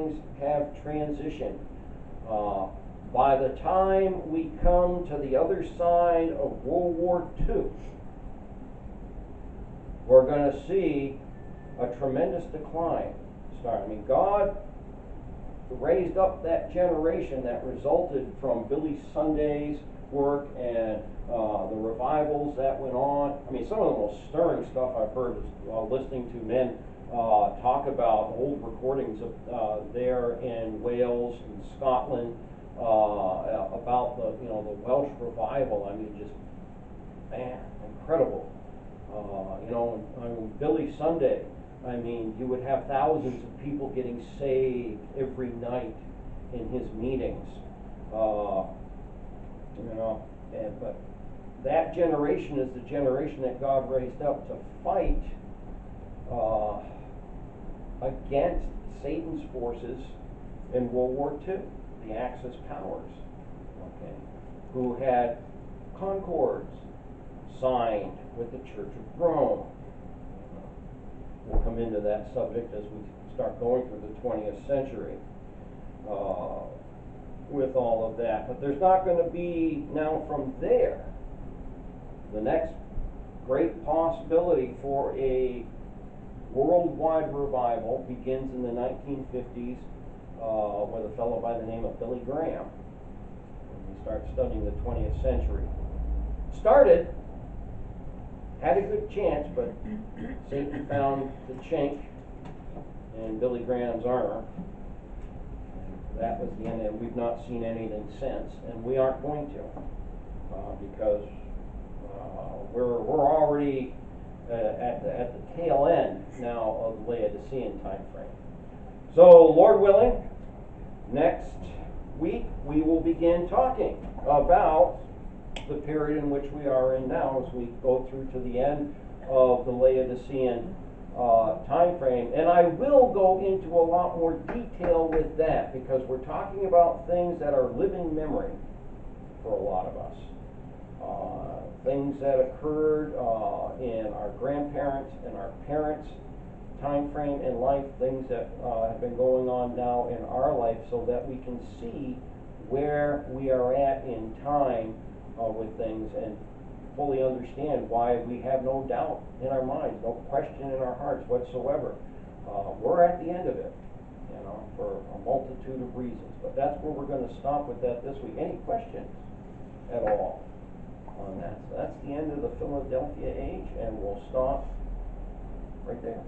things have transitioned. By the time we come to the other side of World War II, we're going to see a tremendous decline start. I mean, God raised up that generation that resulted from Billy Sunday's work and the revivals that went on. I mean, some of the most stirring stuff I've heard is listening to men talk about old recordings of there in Wales and Scotland about the the Welsh revival. I mean, just man, incredible. Billy Sunday. I mean, you would have thousands of people getting saved every night in his meetings. But that generation is the generation that God raised up to fight against Satan's forces in World War II, the Axis powers, okay, who had concords signed with the Church of Rome. We'll come into that subject as we start going through the 20th century with all of that. But there's not going to be, now from there, the next great possibility for a worldwide revival begins in the 1950s with a fellow by the name of Billy Graham. And we start studying the 20th century. Had a good chance, but Satan found the chink in Billy Graham's armor. And that was the end, and we've not seen anything since, and we aren't going to, because we're already at the tail end now of the Laodicean time frame. So, Lord willing, next week we will begin talking about the period in which we are in now as we go through to the end of the Laodicean time frame. And I will go into a lot more detail with that, because we're talking about things that are living memory for a lot of us. Things that occurred in our grandparents and our parents' time frame in life, things that have been going on now in our life, so that we can see where we are at in time with things and fully understand why we have no doubt in our minds, no question in our hearts whatsoever. We're at the end of it, for a multitude of reasons. But that's where we're going to stop with that this week. Any questions at all on that? So that's the end of the Philadelphia age, and we'll stop right there.